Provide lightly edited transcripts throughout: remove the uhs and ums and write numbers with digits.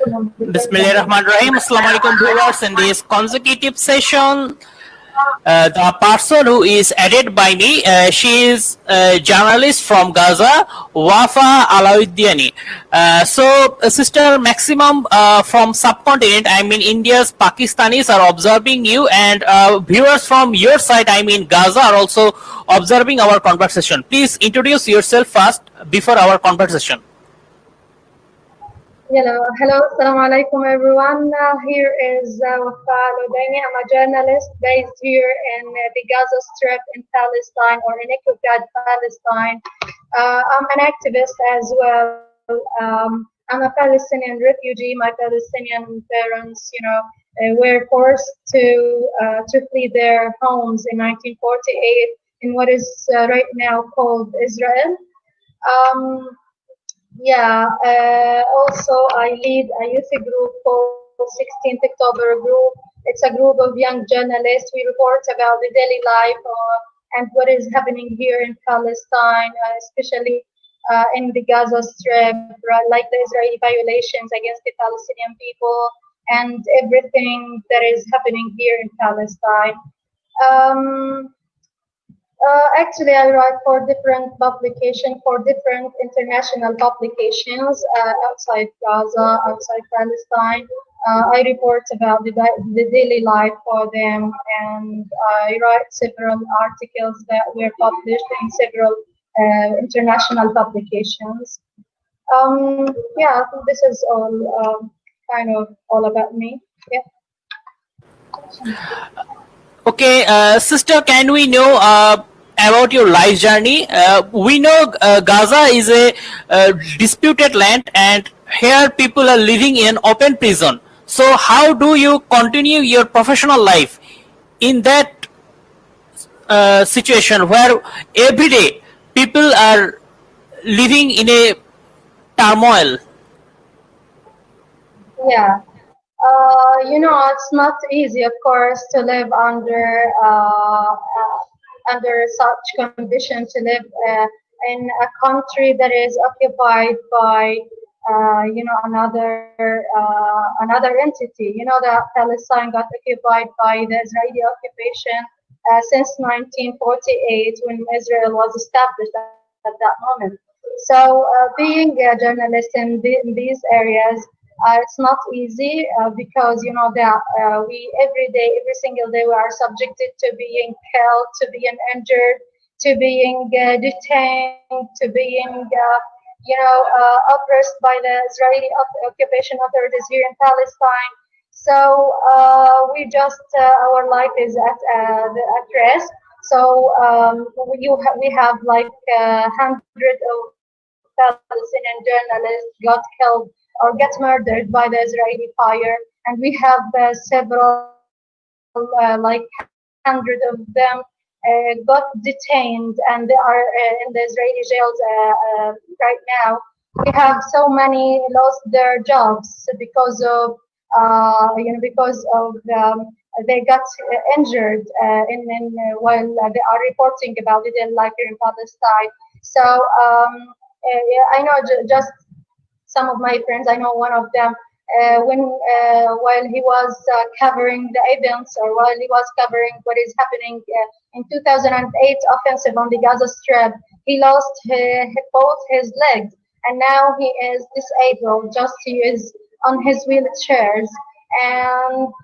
Bismillahirrahmanirrahim. Assalamu alaikum viewers. In this consecutive session, the person who is added by me, she is a journalist from Gaza, Wafa Alauddini. Sister Maximum from subcontinent, I mean India's Pakistanis are observing you, and viewers from your side, I mean Gaza, are also observing our conversation. Please introduce yourself first before our conversation. Hello, assalamu alaikum everyone. Here is Wafa Alauddini. I'm a journalist based here in the Gaza Strip in Palestine, or in occupied Palestine. I'm an activist as well. I'm a Palestinian refugee. My Palestinian parents, were forced to flee their homes in 1948 in what is right now called Israel. Also I lead a youth group called 16th October Group. It's a group of young journalists. We report about the daily life and what is happening here in Palestine, especially in the Gaza Strip, like the Israeli violations against the Palestinian people and everything that is happening here in Palestine. Actually, I write for different publications, for different international publications outside Gaza, outside Palestine. I report about the daily life for them, and I write several articles that were published in several international publications. I think this is all kind of all about me. Yeah. Okay, sister, can we know about your life journey? We know Gaza is a disputed land, and here people are living in open prison. So how do you continue your professional life in that situation where every day people are living in a turmoil? Yeah. It's not easy, of course, to live under such conditions, to live in a country that is occupied by, another entity. You know that Palestine got occupied by the Israeli occupation since 1948, when Israel was established at that moment. So, being a journalist in these areas, it's not easy because that we every single day we are subjected to being killed, to being injured, to being detained, to being oppressed by the Israeli occupation authorities here in Palestine. So we just our life is at risk. So we have like hundreds of Palestinian journalists got killed or get murdered by the Israeli fire, and we have several, like hundred of them got detained, and they are in the Israeli jails right now. We have so many lost their jobs because of they got injured while they are reporting about it in life here in Palestine. So I know just some of my friends. I know one of them while he was covering the events, or while he was covering what is happening in 2008 offensive on the Gaza Strip, he lost both his legs, and now he is disabled. Just he is on his wheelchairs,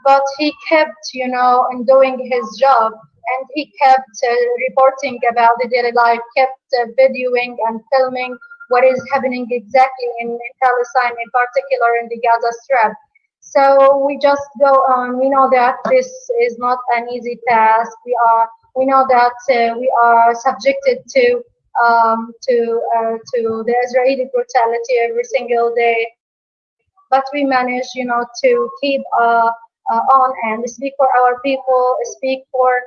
but he kept in doing his job, and he kept reporting about the daily life, kept videoing and filming what is happening exactly in Palestine, in particular in the Gaza Strip. So we just go on. We know that this is not an easy task. We know that we are subjected to the Israeli brutality every single day. But we manage, to keep on and speak for our people, speak for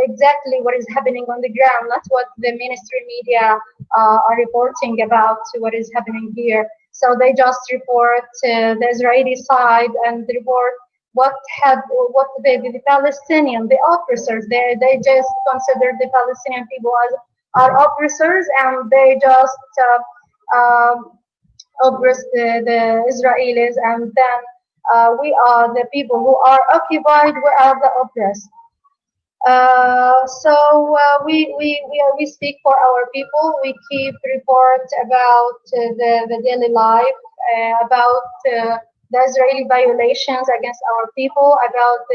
exactly what is happening on the ground, not what the mainstream media are reporting about what is happening here. So they just report the Israeli side and report what the Palestinian, the oppressors. They just consider the Palestinian people as our oppressors, and they just oppress the Israelis, and then we are the people who are occupied, we are the oppressed. We speak for our people. We keep reports about the daily life, about the Israeli violations against our people, about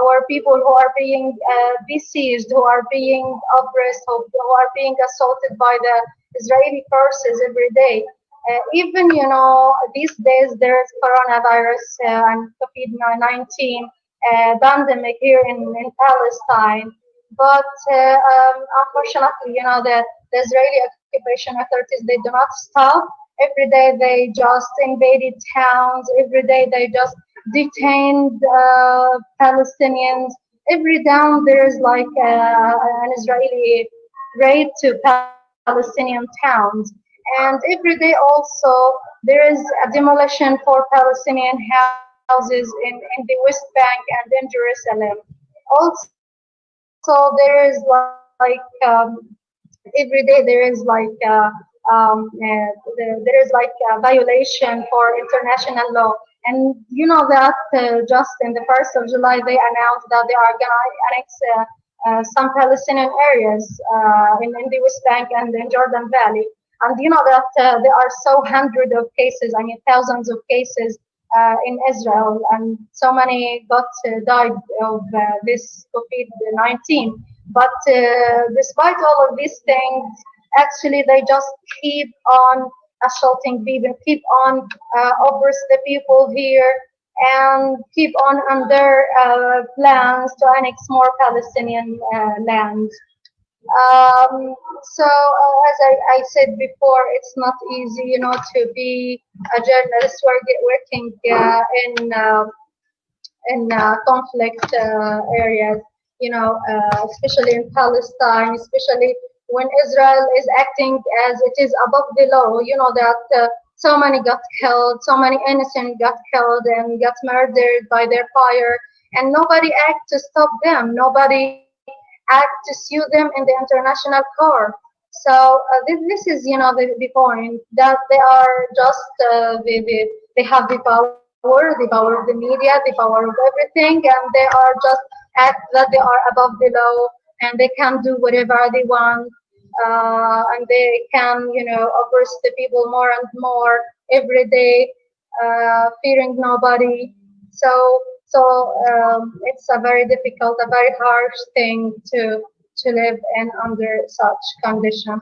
our people who are being besieged, who are being oppressed, who are being assaulted by the Israeli forces every day. Even these days there's coronavirus and COVID-19 pandemic here in Palestine. But unfortunately, the Israeli occupation authorities, they do not stop. Every day they just invaded towns. Every day they just detained Palestinians. Every down there is like an Israeli raid to Palestinian towns. And every day also there is a demolition for Palestinian houses in the West Bank and in Jerusalem. Also, there is like every day there is like there is like a violation for international law. And you know that just in the 1st of July they announced that they are going to annex some Palestinian areas in the West Bank and in Jordan Valley. And you know that there are so hundreds of cases, I mean thousands of cases in Israel, and so many got died of this COVID-19. But despite all of these things, actually they just keep on assaulting people, keep on oppress the people here, and keep on their plans to annex more Palestinian lands. As I said before, it's not easy, to be a journalist working in conflict areas, especially in Palestine, especially when Israel is acting as it is above the law. You know that so many got killed, so many innocent got killed and got murdered by their fire, and nobody act to stop them. Nobody act to sue them in the international court. So this is, the point that they are just they have the power of the media, the power of everything, and they are just act that they are above the law and they can do whatever they want, and they can, oppress the people more and more every day, fearing nobody. So it's a very difficult, a very harsh thing to live in under such condition.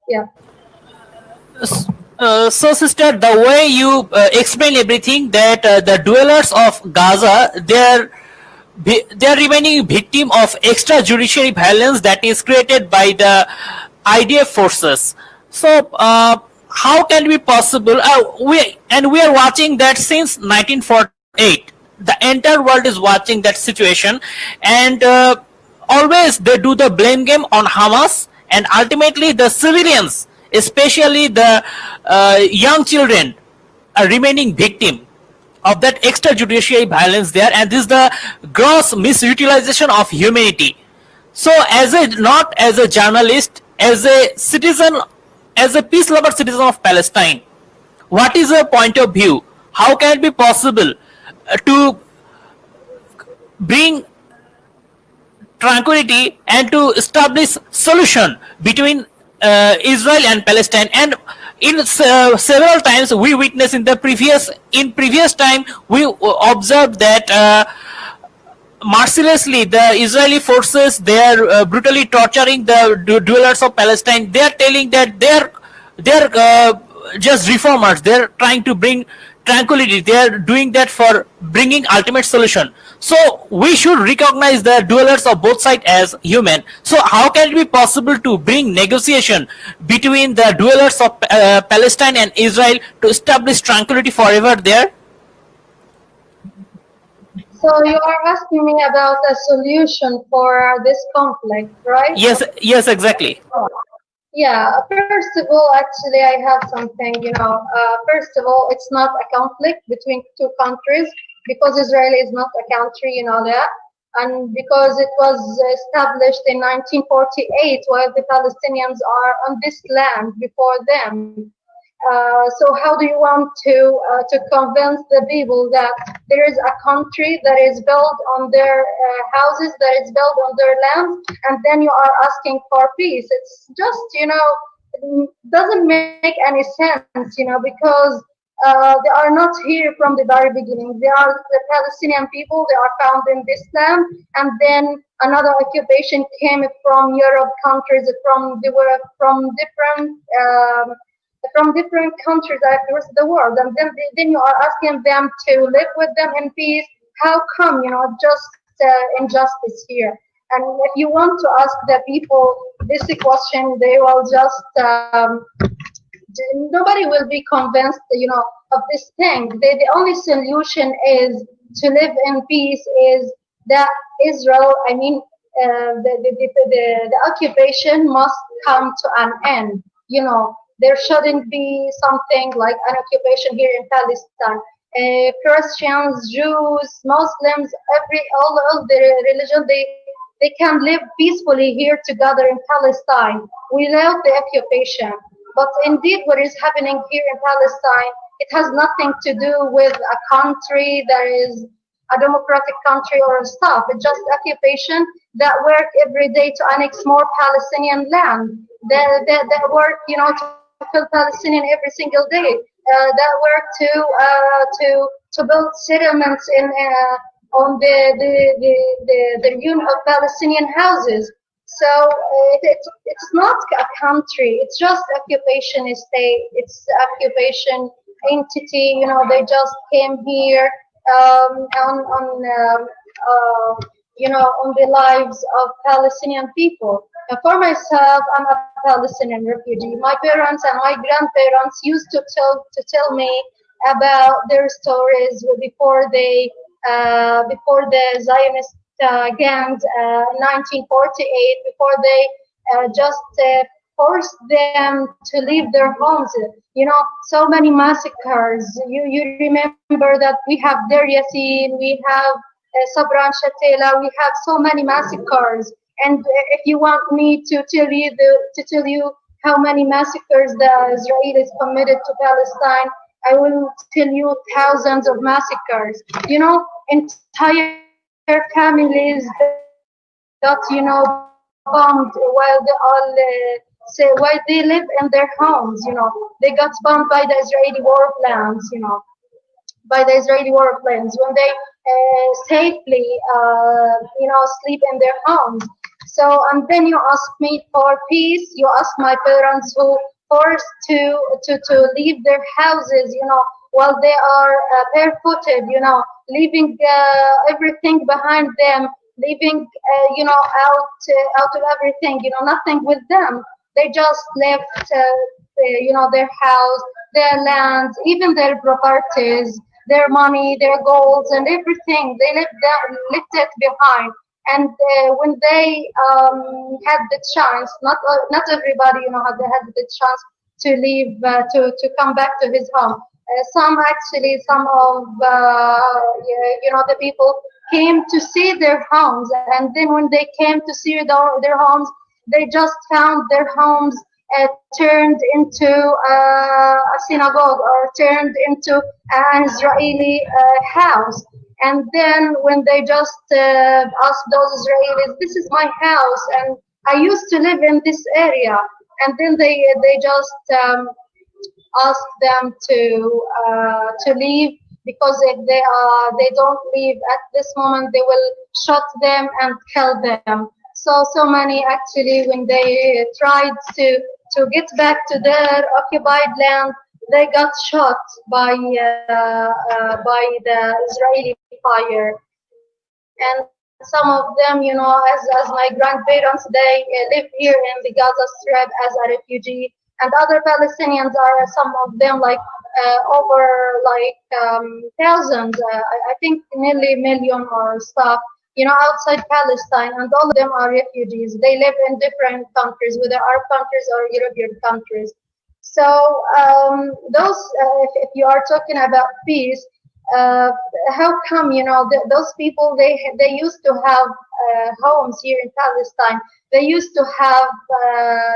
Yeah. So, sister, the way you explain everything, that the dwellers of Gaza, they're remaining victim of extrajudiciary violence that is created by the IDF forces. So, how can it be possible? We are watching that since 1948. The entire world is watching that situation, and always they do the blame game on Hamas, and ultimately the civilians, especially the young children, are remaining victim of that extrajudiciary violence there, and this is the gross misutilization of humanity. So, not as a journalist, as a citizen, as a peace lover citizen of Palestine, what is your point of view? How can it be possible to bring tranquility and to establish solution between Israel and Palestine? And in several times we witnessed in previous time we observed that mercilessly the Israeli forces, they are brutally torturing the dwellers of Palestine. They are telling that they're just reformers. They're trying to bring tranquility. They are doing that for bringing ultimate solution. So we should recognize the dwellers of both sides as human. So how can it be possible to bring negotiation between the dwellers of Palestine and Israel to establish tranquility forever there? So you are asking me about a solution for this conflict, right? Yes, exactly. Yeah, first of all, actually, I have something, first of all, it's not a conflict between two countries because Israel is not a country, you know that. and because it was established in 1948, while the Palestinians are on this land before them. So how do you want to convince the people that there is a country that is built on their houses, that is built on their land, and then you are asking for peace? It's just, it doesn't make any sense, because they are not here from the very beginning. They are the Palestinian people. They are found in this land, and then another occupation came from Europe countries, from different countries across the world, and then you are asking them to live with them in peace. How come? Just injustice here. And if you want to ask the people this question, they will just nobody will be convinced, of this thing. The only solution is to live in peace. Is that Israel? I mean, the occupation must come to an end. There shouldn't be something like an occupation here in Palestine. Christians, Jews, Muslims, all the religion, they can live peacefully here together in Palestine without the occupation. But indeed, what is happening here in Palestine, it has nothing to do with a country that is a democratic country or stuff. It's just occupation that work every day to annex more Palestinian land. That work, to kill Palestinian every single day. That work to build settlements on the ruin of Palestinian houses. So it's not a country. It's just occupation state. It's occupation entity. They just came here on the lives of Palestinian people. And for myself, I'm a Palestinian refugee. My parents and my grandparents used to tell me about their stories before the Zionist gang in 1948, before they just forced them to leave their homes. So many massacres. You remember that we have Deir Yassin, we have Sabra Shatila, we have so many massacres. And if you want me to tell you how many massacres the Israelis committed to Palestine, I will tell you thousands of massacres. Entire families got bombed while they live in their homes. They got bombed by the Israeli warplanes. By the Israeli warplanes when they safely sleep in their homes. So, and then you ask me for peace. You ask my parents who forced to leave their houses, while they are barefooted, leaving everything behind them, leaving, out of everything, nothing with them. They just left, their house, their land, even their properties, their money, their golds, and everything. They left it behind. And when they had the chance, not everybody, had the chance to leave, to come back to his home. Some of the people came to see their homes, and then when they came to see their homes, they just found their homes turned into a synagogue or turned into an Israeli house. And then when they just asked those Israelis, "This is my house, and I used to live in this area," and then they just asked them to leave, because if they don't leave at this moment, they will shoot them and kill them. So many actually, when they tried to get back to their occupied land, they got shot by the Israeli fire. And some of them, as my grandparents, they live here in the Gaza Strip as a refugee, and other Palestinians are, some of them, like over thousands, I think nearly a million or stuff, outside Palestine, and all of them are refugees. They live in different countries, whether Arab countries or European countries. So those, if you are talking about peace, uh, how come, those people, they used to have homes here in Palestine. They used to have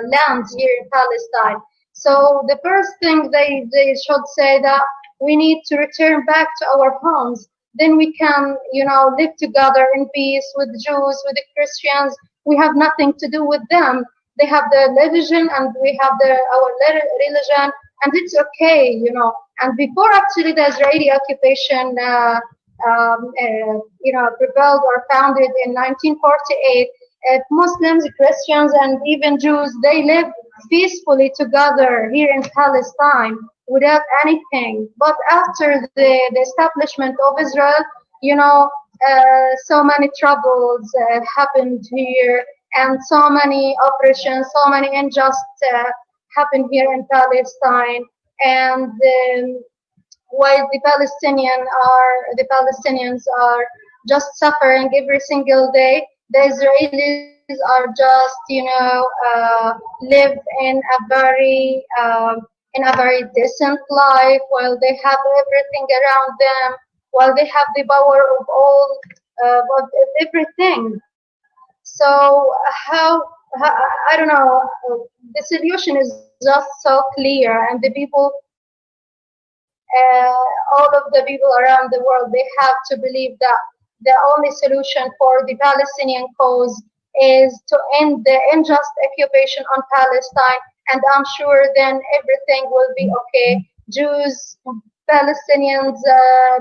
lands here in Palestine. So the first thing they should say that we need to return back to our homes. Then we can, live together in peace with Jews, with the Christians. We have nothing to do with them. They have their religion and we have our religion, and it's okay. And before actually the Israeli occupation, prevailed or founded in 1948, Muslims, Christians, and even Jews, they lived peacefully together here in Palestine without anything. But after the establishment of Israel, so many troubles happened here, and so many oppressions, so many injustice happened here in Palestine. And while the Palestinians are just suffering every single day, the Israelis are just, live in a very decent life, while they have everything around them, while they have the power of all, of everything. So I don't know, the solution is just so clear, and the people, all of the people around the world, they have to believe that the only solution for the Palestinian cause is to end the unjust occupation on Palestine, and I'm sure then everything will be okay. Jews, Palestinians,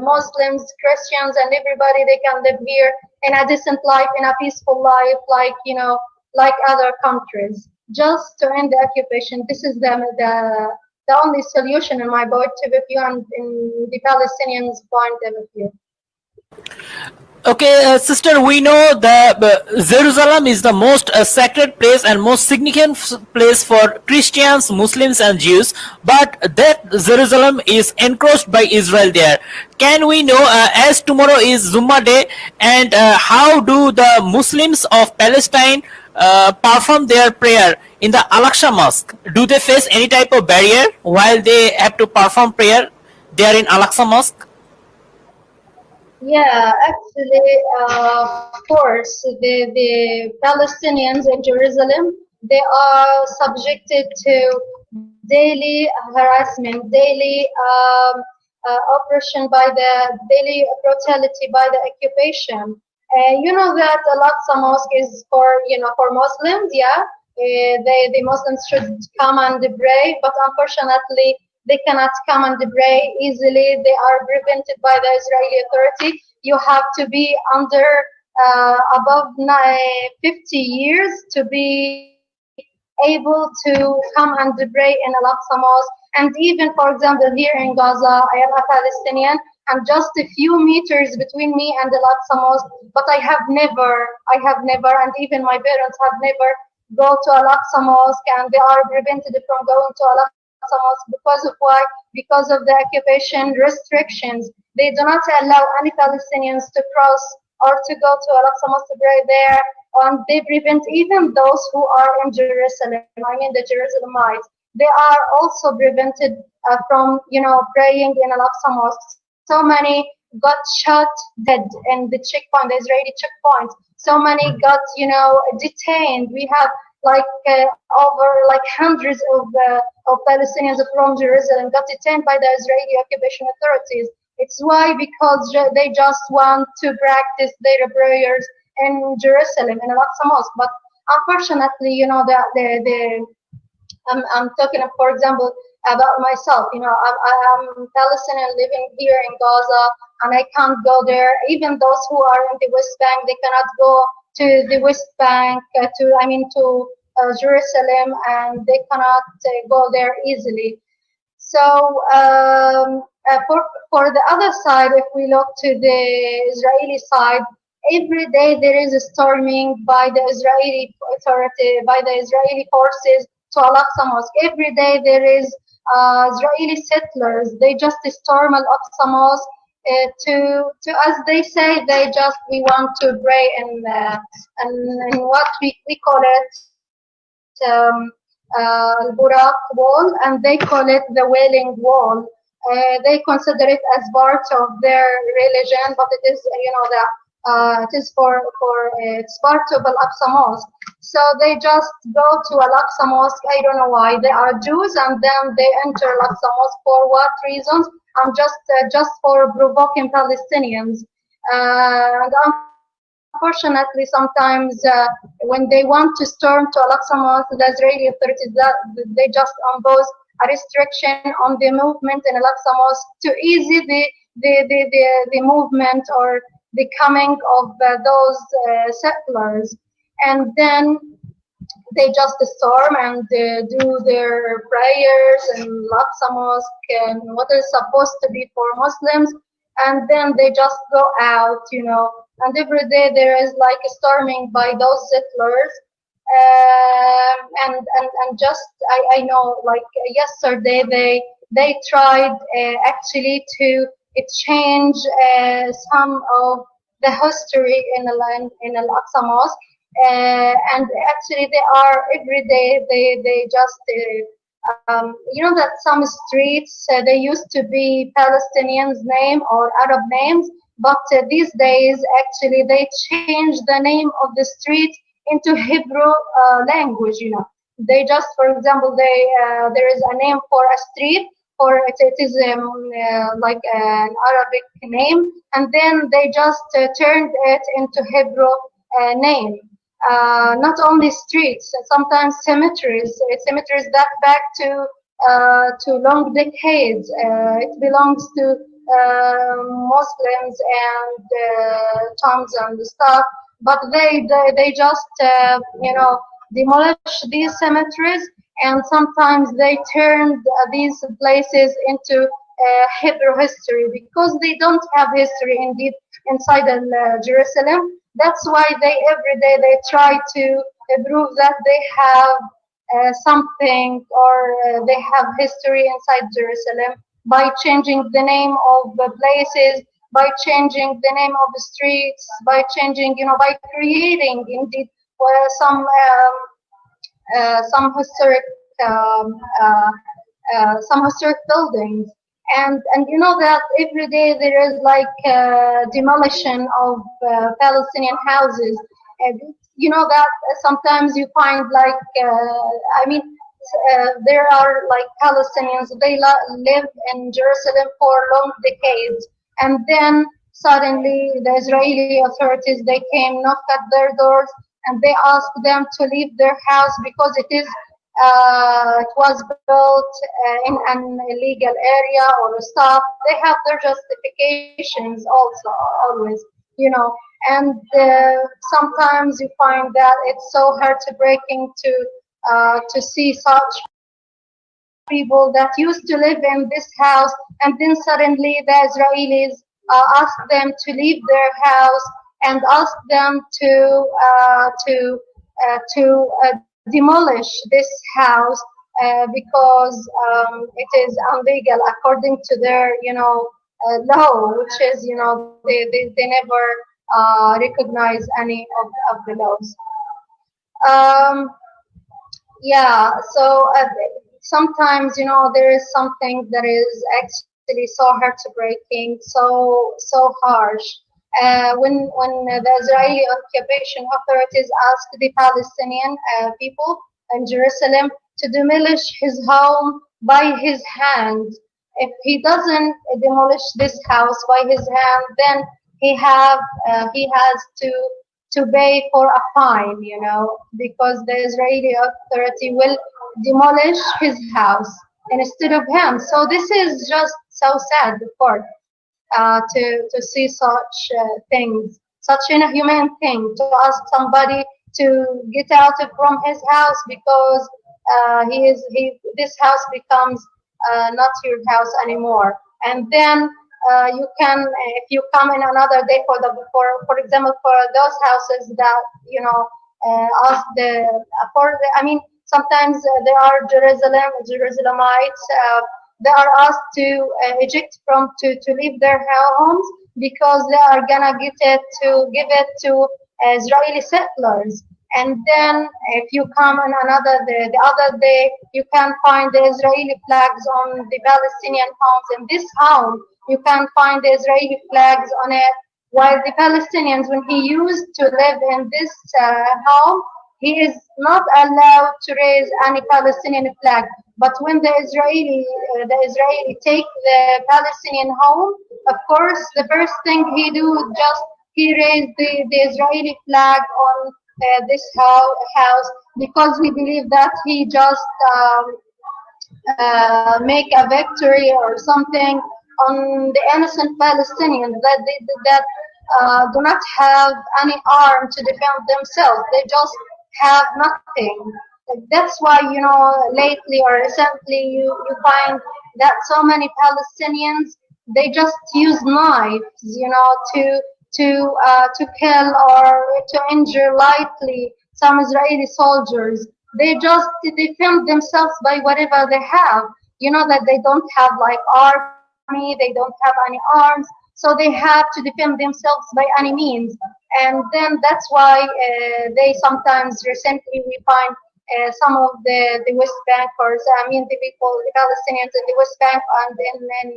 Muslims, Christians, and everybody, they can live here in a decent life, in a peaceful life, like other countries. Just to end the occupation. This is the only solution in my point of view and in the Palestinians' point of view. Okay, sister, we know that Jerusalem is the most sacred place and most significant place for Christians, Muslims, and Jews, but that Jerusalem is encroached by Israel there. Can we know, as tomorrow is Jummah Day, and how do the Muslims of Palestine perform their prayer in the Al-Aqsa Mosque? Do they face any type of barrier while they have to perform prayer there in Al-Aqsa Mosque? Yeah, actually, of course, the Palestinians in Jerusalem, they are subjected to daily harassment, daily oppression by the daily brutality by the occupation. You know that Al-Aqsa Mosque is for Muslims, yeah. The Muslims should come and pray, but unfortunately they cannot come and pray easily. They are prevented by the Israeli authority. You have to be under above 50 years to be able to come and pray in Al-Aqsa Mosque. And even, for example, here in Gaza, I am a Palestinian, and just a few meters between me and Al-Aqsa Mosque, but I have never, and even my parents have never go to Al-Aqsa Mosque, and they are prevented from going to Al-Aqsa Mosque because of why? Because of the occupation restrictions. They do not allow any Palestinians to cross or to go to Al-Aqsa Mosque to pray there, and they prevent even those who are in Jerusalem, I mean the Jerusalemites. They are also prevented from, praying in Al-Aqsa Mosque. So many got shot dead in the checkpoint, the Israeli checkpoint. So many got, detained. We have over hundreds of Palestinians from Jerusalem got detained by the Israeli occupation authorities. It's why, because they just want to practice their prayers in Jerusalem, in Al-Aqsa Mosque. But unfortunately, I'm talking, for example, about myself. I'm Palestinian living here in Gaza, and I can't go there. Even those who are in the West Bank, they cannot go to the West Bank, to Jerusalem, and they cannot go there easily. So for the other side, if we look to the Israeli side, every day there is a storming by the Israeli authority, by the Israeli forces to Al-Aqsa Mosque. Every day there is Israeli settlers. They just storm Al-Aqsa Mosque to, as they say, we want to pray in what we call it Al-Buraq wall, and they call it the Wailing Wall. they consider it as part of their religion, but it is, that it is it's part of Al-Aqsa Mosque. So they just go to Al-Aqsa Mosque. I don't know why. They are Jews, and then they enter Al-Aqsa Mosque for what reasons? Just for provoking Palestinians. And unfortunately, sometimes when they want to storm to Al-Aqsa Mosque, the Israeli authorities they just impose a restriction on the movement in Al-Aqsa Mosque to ease the movement or the coming of those settlers, and then they just storm and do their prayers in Al-Aqsa Mosque and what is supposed to be for Muslims, and then they just go out, and every day there is like storming by those settlers. And just I know, like yesterday they tried actually to change some of the history in Al-Aqsa Mosque, and actually they are every day they just that some streets they used to be Palestinians name or Arab names, but these days actually they change the name of the street into Hebrew language. They just, for example, there is a name for a street, or it is like an Arabic name, and then they just turned it into Hebrew name. Not only streets, sometimes cemeteries that back to long decades. It belongs to Muslims and tombs and stuff, but they just demolish these cemeteries, and sometimes they turned these places into Hebrew history because they don't have history indeed inside Jerusalem. That's why every day they try to prove that they have something, or they have history inside Jerusalem by changing the name of the places, by changing the name of the streets, by changing, by creating indeed some historic buildings. And that every day there is like demolition of Palestinian houses. And that sometimes you find like there are like Palestinians, they live in Jerusalem for long decades, and then suddenly the Israeli authorities, they came, knocked at their doors, and they asked them to leave their house because it was built in an illegal area or stuff. They have their justifications also, always, and sometimes you find that it's so heartbreaking to see such people that used to live in this house, and then suddenly the Israelis ask them to leave their house and ask them to demolish this house because it is illegal according to their law, which is they never recognize any of the laws. So sometimes there is something that is actually so heartbreaking, so harsh. When the Israeli occupation authorities asked the Palestinian people in Jerusalem to demolish his home by his hand. If he doesn't demolish this house by his hand, then he has to pay for a fine, because the Israeli authority will demolish his house instead of him. So this is just so sad, of course. To see such things, such inhumane thing, to ask somebody to get out from his house because this house becomes not your house anymore. And then you can, if you come in another day for example, for those houses that ask sometimes there are Jerusalemites. They are asked to eject to leave their homes because they are gonna give it to Israeli settlers, And then if you come on the other day, you can find the Israeli flags on the Palestinian homes. In this home, you can find the Israeli flags on it. While the Palestinians, when he used to live in this home, he is not allowed to raise any Palestinian flag. But when the Israeli take the Palestinian home, of course, the first thing he do just he raised the Israeli flag on this house because we believe that he just make a victory or something on the innocent Palestinians that do not have any arm to defend themselves. They just have nothing. That's why, lately or recently you find that so many Palestinians, they just use knives, to kill or to injure lightly some Israeli soldiers. They just defend themselves by whatever they have. You know that they don't have like army, they don't have any arms, so they have to defend themselves by any means. And then that's why they sometimes recently we find some of the West Bankers, the people, the Palestinians in the West Bank and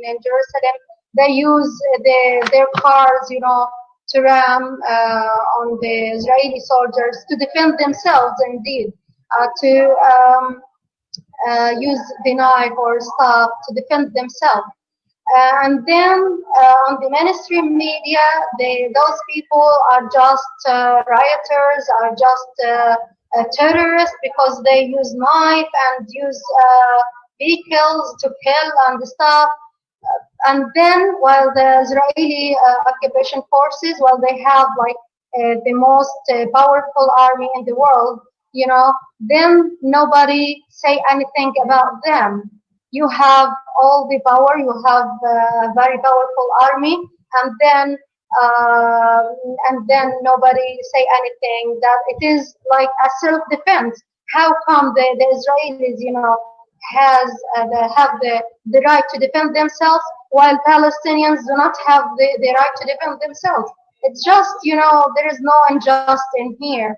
in Jerusalem, they use their cars, to ram on the Israeli soldiers to defend themselves indeed, to use the knife or stuff to defend themselves. And then on the mainstream media, those people are just rioters, are just terrorists because they use knife and use vehicles to kill and stuff. And then while the Israeli occupation forces, while they have like the most powerful army in the world, then nobody say anything about them. You have all the power, you have a very powerful army, and then nobody say anything that it is like a self-defense. How come the Israelis, have the right to defend themselves while Palestinians do not have the right to defend themselves? It's just, there is no injustice in here.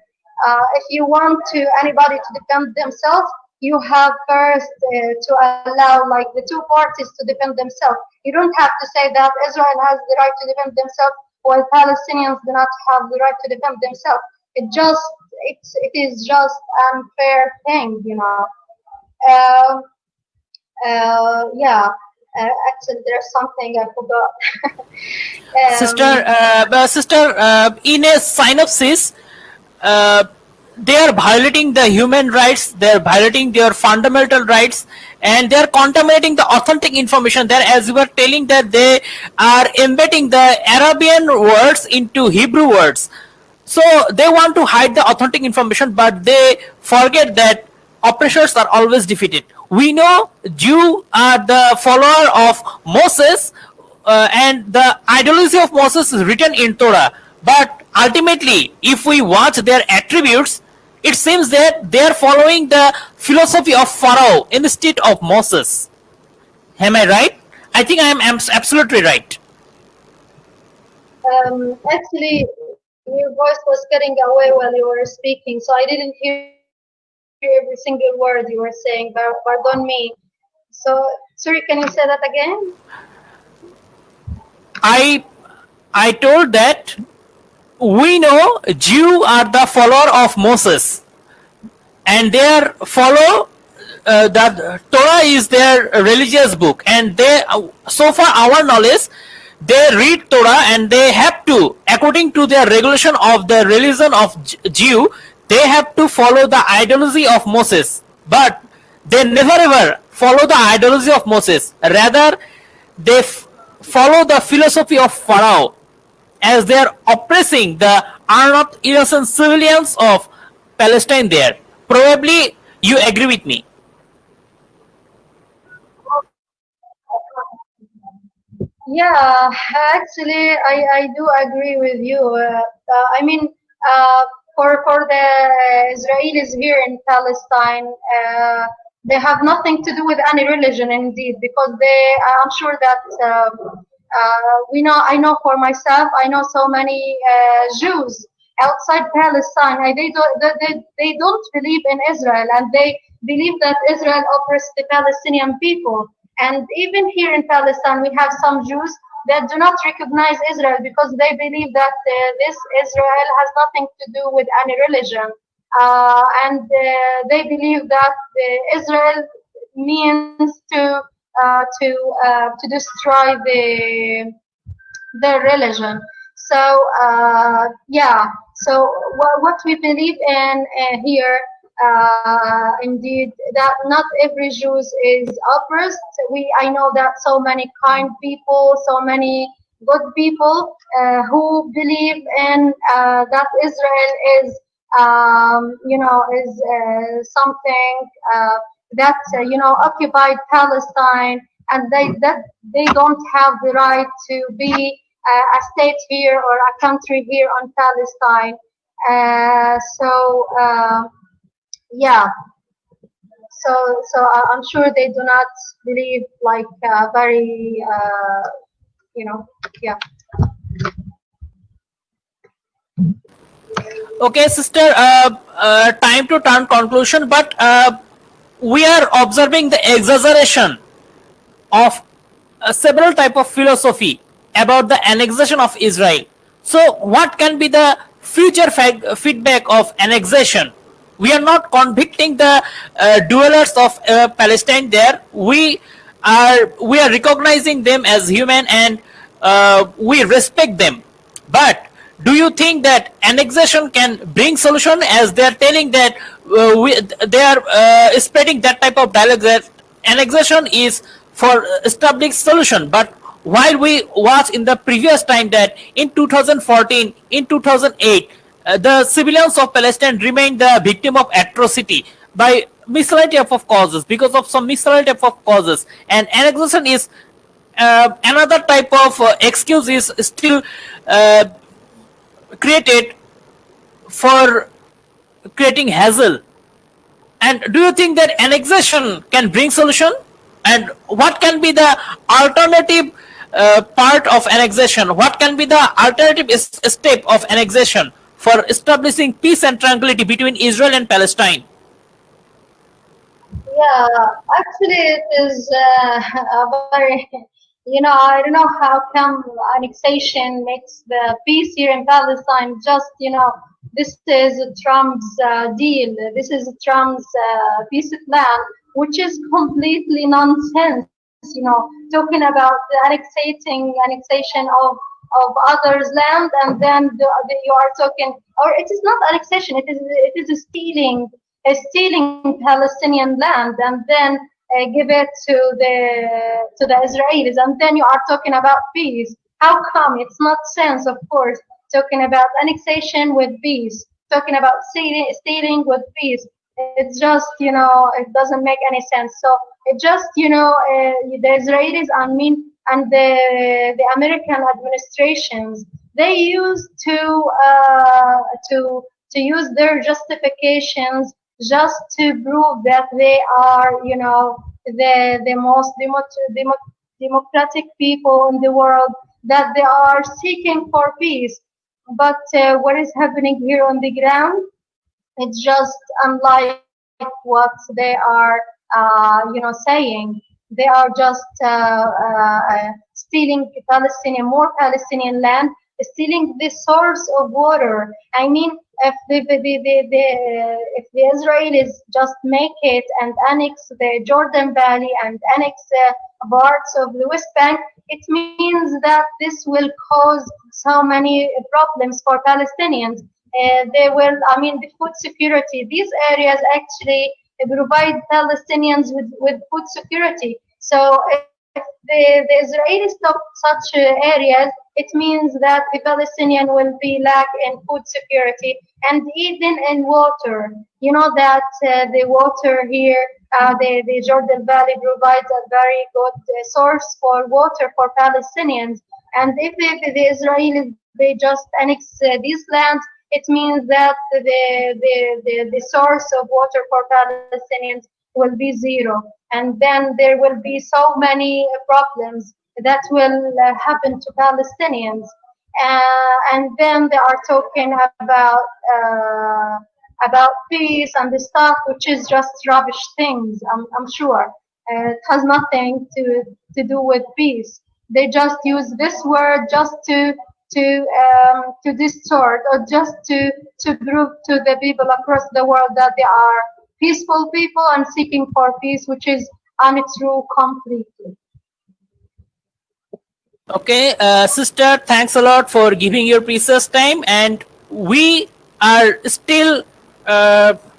If you want anybody to defend themselves, you have first to allow like the two parties to defend themselves. You don't have to say that Israel has the right to defend themselves while Palestinians do not have the right to defend themselves. It is just unfair thing, yeah. Actually, there's something I forgot. Sister, in a synopsis, they are violating the human rights, they are violating their fundamental rights, and they are contaminating the authentic information there. As you were telling that they are embedding the Arabian words into Hebrew words. So they want to hide the authentic information, but they forget that oppressors are always defeated. We know Jews are the follower of Moses, and the ideology of Moses is written in Torah. But ultimately, if we watch their attributes, it seems that they are following the philosophy of Pharaoh instead of Moses. Am I right? I think I am absolutely right. Actually, your voice was cutting away while you were speaking, so I didn't hear every single word you were saying. Pardon me. So, sorry, can you say that again? I told that we know Jews are the follower of Moses, and they follow the Torah is their religious book, and they, so far our knowledge, they read Torah and they have to, according to their regulation of the religion of Jew, they have to follow the ideology of Moses. But they never ever follow the ideology of Moses. Rather, they follow the philosophy of Pharaoh, as they are oppressing the unarmed innocent civilians of Palestine there. Probably you agree with me. Yeah, actually, I do agree with you. For the Israelis here in Palestine, they have nothing to do with any religion, indeed, because I'm sure that I know for myself, I know so many Jews outside Palestine, they don't believe in Israel, and they believe that Israel oppresses the Palestinian people. And even here in Palestine, we have some Jews that do not recognize Israel because they believe that this Israel has nothing to do with any religion. And they believe that Israel means to destroy their religion. So yeah, so what we believe in here, indeed, that not every Jew is oppressed. I know that so many kind people, so many good people who believe in that Israel is, is something that occupied Palestine, and they don't have the right to be a state here or a country here on Palestine. Yeah. So I'm sure they do not believe like very yeah. Okay, sister, time to turn conclusion, but we are observing the exaggeration of several type of philosophy about the annexation of Israel. So what can be the future feedback of annexation? We are not convicting the dwellers of Palestine there. We are recognizing them as human, and we respect them. But do you think that annexation can bring solution, as they are telling that they are spreading that type of dialogue that annexation is for establishing solution? But while we watched in the previous time that in 2014, in 2008, the civilians of Palestine remained the victim of atrocity by miscellaneous of causes, because of some miscellaneous of causes, and annexation is another type of excuse is still created for creating hassle. And do you think that annexation can bring solution? And what can be the alternative part of annexation? What can be the alternative step of annexation for establishing peace and tranquility between Israel and Palestine? Yeah, actually, it is a very, I don't know how come annexation makes the peace here in Palestine just, this is Trump's deal. This is Trump's peace plan, which is completely nonsense. Talking about the annexation of others' land, and then you are talking, or it is not annexation. It is a stealing Palestinian land, and then give it to the Israelis, and then you are talking about peace. How come? It's not sense, of course. Talking about annexation with peace, talking about stealing with peace. It's just it doesn't make any sense. So it just the Israelis, and the American administrations, they used to use their justifications just to prove that they are, the most democratic people in the world, that they are seeking for peace. But what is happening here on the ground, it's just unlike what they are, saying. They are just stealing more Palestinian land, stealing the source of water. I mean, if the Israelis just make it and annex the Jordan Valley and annex parts of the West Bank, it means that this will cause so many problems for Palestinians. They will, the food security. These areas actually provide Palestinians with food security. So if the Israelis stop such areas, it means that the Palestinian will be lack in food security and even in water. You know that the water here, the Jordan Valley provides a very good source for water for Palestinians. And if the Israelis, they just annex these lands, it means that the source of water for Palestinians will be zero. And then there will be so many problems that will happen to Palestinians. And then they are talking about peace and the stuff, which is just rubbish things. I'm sure it has nothing to do with peace. They just use this word just to distort, or just to prove to the people across the world that they are peaceful people and seeking for peace, which is untrue completely. Okay, sister, thanks a lot for giving your precious time, and we are still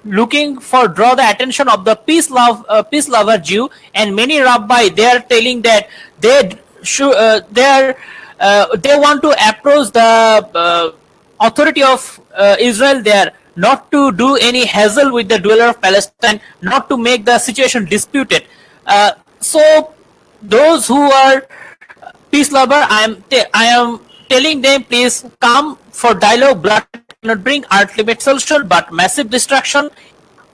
looking for draw the attention of the peace lover Jew, and many rabbi they are telling that they should they want to approach the authority of Israel there, not to do any hassle with the dweller of Palestine, not to make the situation disputed. So those who are peace lover, I am telling them, please come for dialogue. Blood cannot bring ultimate solution, but massive destruction.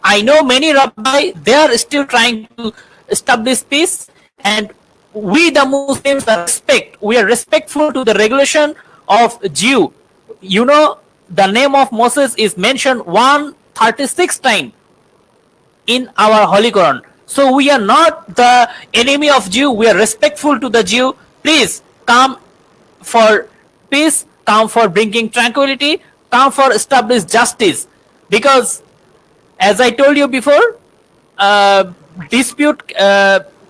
I know many rabbi they are still trying to establish peace, and we the Muslims we are respectful to the regulation of Jew. You know, the name of Moses is mentioned 136 times in our Holy Quran. So we are not the enemy of Jew. We are respectful to the Jew. Please come for peace, come for bringing tranquility, come for establish justice. Because as I told you before, dispute,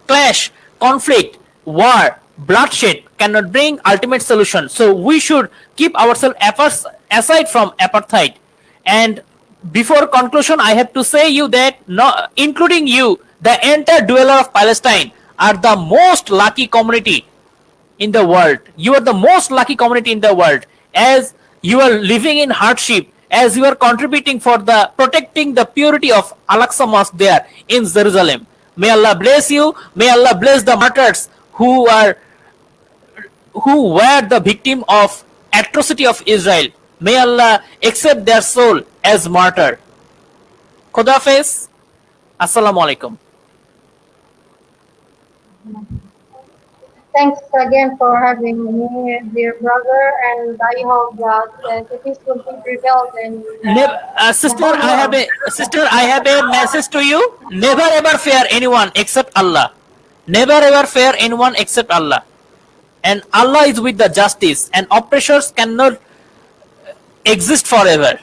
clash, conflict, war, bloodshed cannot bring ultimate solution. So we should keep ourselves aside from apartheid. And before conclusion, I have to say you that, including you, the entire dweller of Palestine are the most lucky community in the world. You are the most lucky community in the world, as you are living in hardship, as you are contributing for the protecting the purity of Al-Aqsa Mosque there in Jerusalem. May Allah bless you. May Allah bless the martyrs who were the victim of atrocity of Israel. May Allah accept their soul as martyr. Khudafez. Assalamu alaikum. Thanks again for having me, dear brother, and I hope that the peace will be prevailed. And sister, I have a message to you. Never ever fear anyone except Allah. Never ever fear anyone except Allah. And Allah is with the justice, and oppressors cannot exist forever.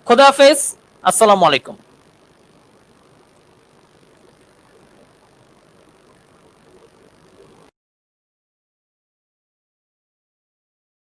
Khudafez. Assalamu alaikum.